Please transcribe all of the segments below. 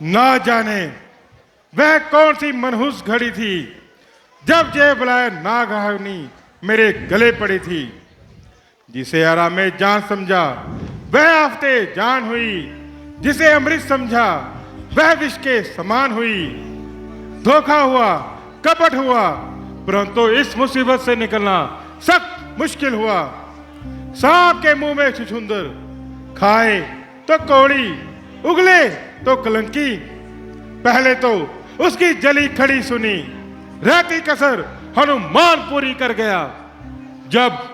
ना जाने वह कौन सी मनहूस घड़ी थी जब ये बुलाए नागहानी मेरे गले पड़ी थी। जिसे आराम में जान समझा वह आफते जान हुई, जिसे अमृत समझा वह विष के समान हुई। धोखा हुआ, कपट हुआ, परंतु इस मुसीबत से निकलना सख्त मुश्किल हुआ। सांप के मुंह में छुछुंदर, खाए तो कौड़ी, उगले तो कलंकी। पहले तो उसकी जली खड़ी सुनी, रहती कसर हनुमान पूरी कर गया। जब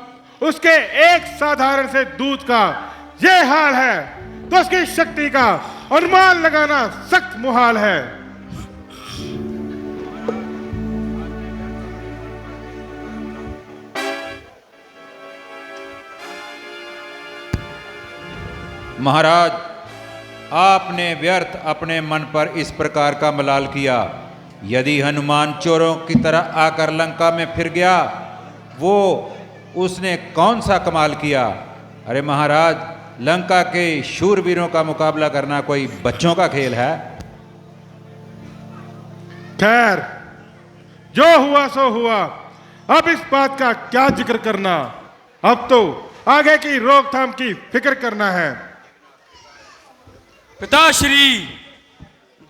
उसके एक साधारण से दूध का यह हाल है तो उसकी शक्ति का अनुमान लगाना सख्त मुहाल है। महाराज, आपने व्यर्थ अपने मन पर इस प्रकार का मलाल किया। यदि हनुमान चोरों की तरह आकर लंका में फिर गया, वो उसने कौन सा कमाल किया। अरे महाराज, लंका के शूरवीरों का मुकाबला करना कोई बच्चों का खेल है। खैर, जो हुआ सो हुआ, अब इस बात का क्या जिक्र करना। अब तो आगे की रोकथाम की फिक्र करना है। पिताश्री,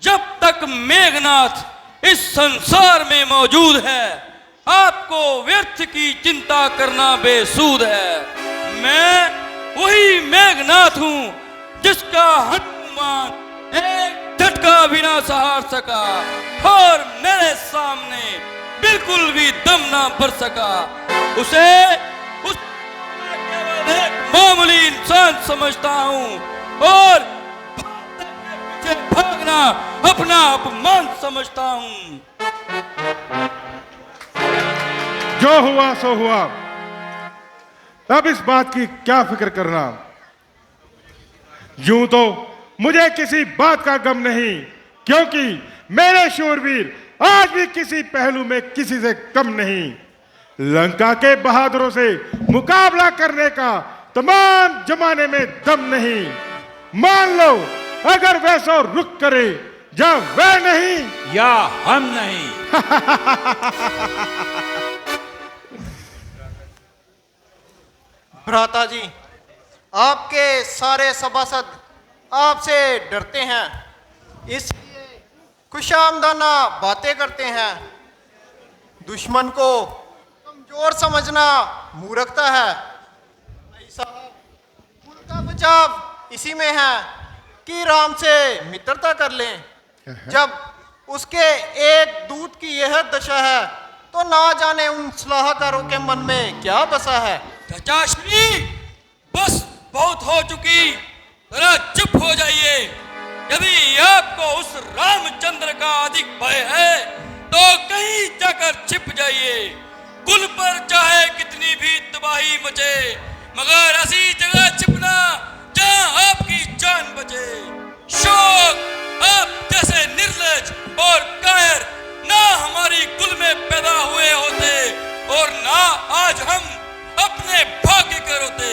जब तक मेघनाथ इस संसार में मौजूद है, आपको व्यर्थ की चिंता करना बेसूद है। मैं वही मेघनाथ हूं जिसका हनुमान एक झटका भी ना सहार सका और मेरे सामने बिल्कुल भी दम ना भर सका। उसे उस केवल एक मामूली इंसान समझता हूं और भागना अपना अपमान समझता हूं। जो हुआ सो हुआ, अब इस बात की क्या फिक्र करना। यूं तो मुझे किसी बात का गम नहीं, क्योंकि मेरे शूरवीर आज भी किसी पहलू में किसी से कम नहीं। लंका के बहादुरों से मुकाबला करने का तमाम जमाने में दम नहीं। मान लो अगर वैसा रुक करे, जब वह नहीं या हम नहीं। भ्राता जी, आपके सारे सभासद आपसे डरते हैं, इसलिए खुशामदाना बातें करते हैं। दुश्मन को कमजोर समझना मूर्खता है। भाई साहब, उनका बचाव इसी में है कि राम से मित्रता कर लें। जब उसके एक दूत की यह दशा है, तो ना जाने उन सलाहकारों के मन में क्या बसा है। चाचाश्री, बस बहुत हो चुकी, जरा चुप हो जाइए। यदि आपको उस रामचंद्र का अधिक भय है तो कहीं जाकर छिप जाइए। कुल पर चाहे कितनी भी तबाही मचे, मगर ऐसी जगह छिपना जहां आपकी जान बचे। शोक, आप जैसे निर्लज और कायर ना हमारी कुल में पैदा हुए होते और ना आज हम अपने भाग्य के रोते।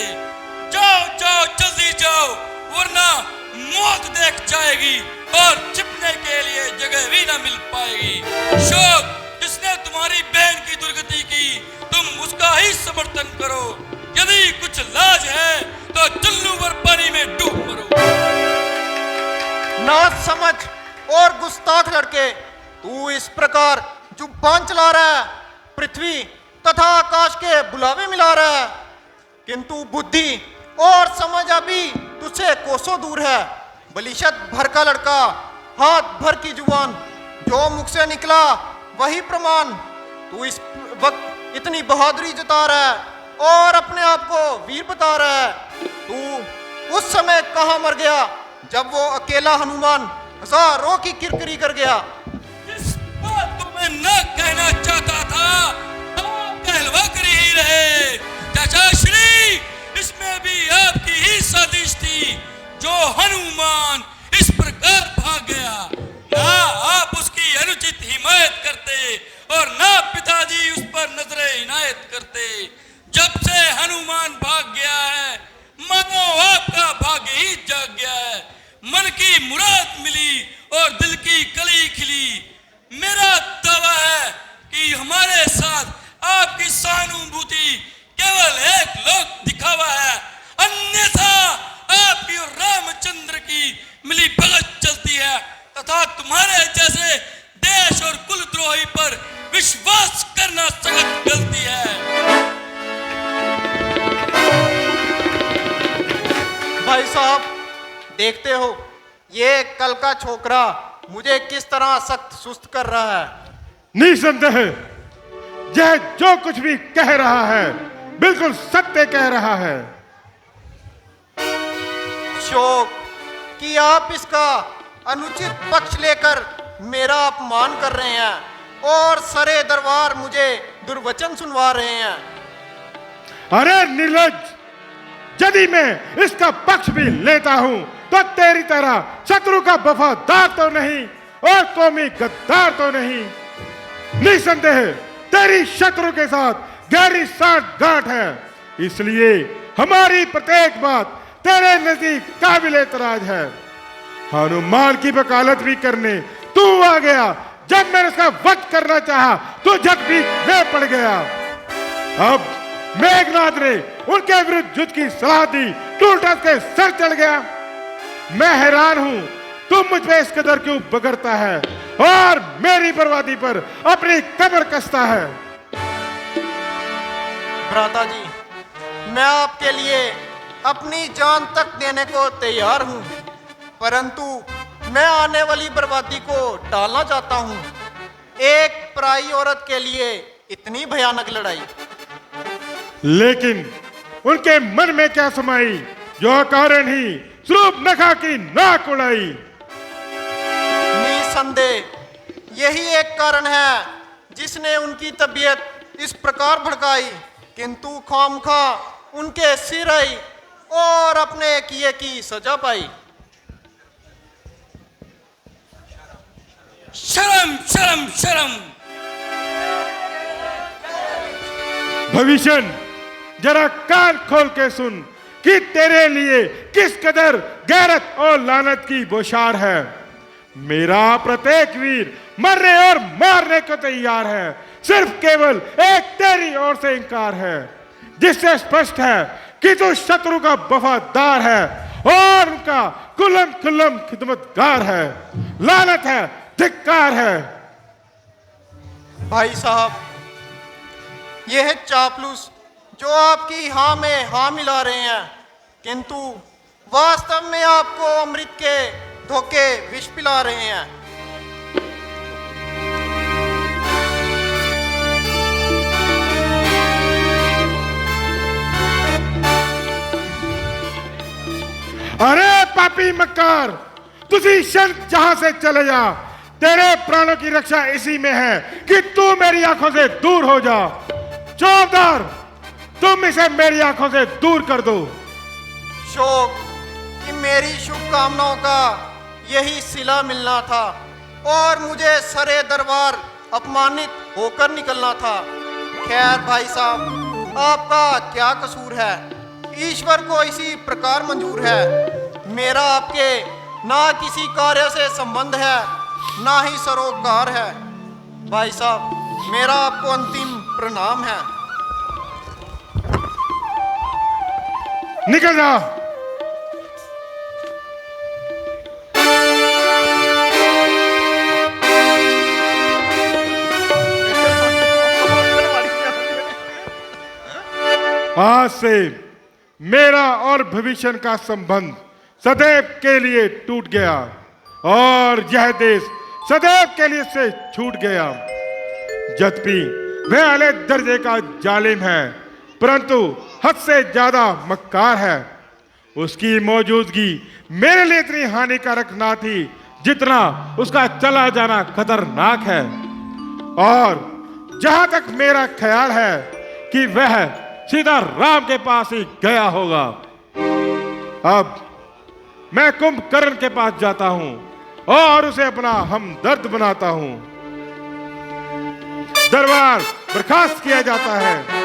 जाओ जाओ, जल्दी जाओ, वरना मौत देख जाएगी और छिपने के लिए जगह भी ना मिल पाएगी। शोक, जिसने तुम्हारी बहन की दुर्गति की, तुम उसका ही समर्थन करो। यदि कुछ लाज है तो चुल्लू भर पानी में डूब मरो। ना समझ और गुस्ताख लड़के, तू इस प्रकार जुबान चला रहा है, पृथ्वी तथा आकाश के बुलावे मिला रहा है, किंतु बुद्धि और समझ अभी तुझसे कोसों दूर है। बलिशत भर का लड़का, हाथ भर की जुबान, जो मुख से निकला वही प्रमाण। तू इस वक्त इतनी बहादुरी जता रहा है और अपने आप को वीर बता रहा है। तू उस समय कहां मर गया जब वो अकेला हनुमान हजारों की किरकिरी कर गया। इस बात को मैं न कहना चाहता था, आप कहलवा कर ही रहे। चाचा श्री, इसमें भी आपकी ही साजिश थी जो हनुमान इस प्रकार भाग गया। ना आप उसकी अनुचित हिमायत करते और ना पिताजी उस पर नजरे इनायत करते। जब से हनुमान भाग गया है, मानो आपका भाग्य ही जाग गया है। मन की मुराद मिली और दिल की कली खिली। मेरा दावा है कि हमारे साथ आपकी सहानुभूति केवल एक लोक दिखावा है, अन्यथा आपकी और रामचंद्र की मिली भगत चलती है तथा तुम्हारे जैसे देश और कुलद्रोही पर विश्वास करना सख्त गलती है। भाई साहब, देखते हो ये कल का छोकरा मुझे किस तरह सख्त सुस्त कर रहा है। निसंदेह यह जो कुछ भी कह रहा है बिल्कुल सत्य कह रहा है। शोक कि आप इसका अनुचित पक्ष लेकर मेरा अपमान कर रहे हैं और सरे दरबार मुझे दुर्वचन सुनवा रहे हैं। अरे निर्लज्ज, यदि मैं इसका पक्ष भी लेता हूं तो तेरी तरह शत्रु का वफादार तो नहीं और कौमी गद्दार तो नहीं। निसंदेह तेरी शत्रु के साथ गहरी साठगांठ है, इसलिए हमारी प्रत्येक बात तेरे नजदीक काबिल एतराज है। हनुमान की वकालत भी करने तू आ गया, जब मैंने उसका वध करना चाहा तो झट भी मैं पड़ गया। अब मेघनाथ ने उनके विरुद्ध युद्ध की सलाह दी, तू उल्टा के सर चढ़ गया। मैं हैरान हूं तुम मुझ पे इस कदर क्यों बगरता है और मेरी बर्बादी पर अपनी कमर कसता है। भ्राता जी, मैं आपके लिए अपनी जान तक देने को तैयार हूं, परंतु मैं आने वाली बर्बादी को टालना चाहता हूं। एक पराई औरत के लिए इतनी भयानक लड़ाई। लेकिन उनके मन में क्या समाई जो कारण ही सूर्पनखा की नाक उड़ाई। निसंदेह यही एक कारण है जिसने उनकी तबीयत इस प्रकार भड़काई, किंतु खामखा उनके सिर आई और अपने किए की सजा पाई। शर्म शर्म शर्म। भविष्य जरा कान खोल के सुन कि तेरे लिए किस कदर गैरत और लानत की बौछार है। मेरा प्रत्येक वीर मरने और मारने को तैयार है, सिर्फ केवल एक तेरी ओर से इंकार है, जिससे स्पष्ट है कि तू शत्रु का वफादार है और उनका कुलम कुलम खिदमतगार है। लानत है, धिक्कार है। भाई साहब, यह चापलूस जो आपकी हाँ में हाँ मिला रहे हैं, किंतु वास्तव में आपको अमृत के धोखे विष पिला रहे हैं। अरे पापी मक्कार, तुझी क्षण जहां से चले जा, तेरे प्राणों की रक्षा इसी में है कि तू मेरी आंखों से दूर हो जा। चौबदार, तुम इसे मेरी आंखों से दूर कर दो। शोक कि मेरी शुभकामनाओं का यही सिला मिलना था और मुझे सरे दरबार अपमानित होकर निकलना था। खैर भाई साहब, आपका क्या कसूर है? ईश्वर को इसी प्रकार मंजूर है। मेरा आपके ना किसी कार्य से संबंध है, ना ही सरोकार है। भाई साहब, मेरा आपको अंतिम प्रणाम है। निकल जा। आज से मेरा और भविष्य का संबंध सदैव के लिए टूट गया और यह देश सदैव के लिए से छूट गया। यद्यपि वह अले दर्जे का जालिम है, परंतु हद से ज्यादा मक्कार है। उसकी मौजूदगी मेरे लिए इतनी हानिकारक ना थी जितना उसका चला जाना खतरनाक है। और जहां तक मेरा ख्याल है कि वह सीधा राम के पास ही गया होगा। अब मैं कुंभकर्ण के पास जाता हूं और उसे अपना हमदर्द बनाता हूं। दरबार बर्खास्त किया जाता है।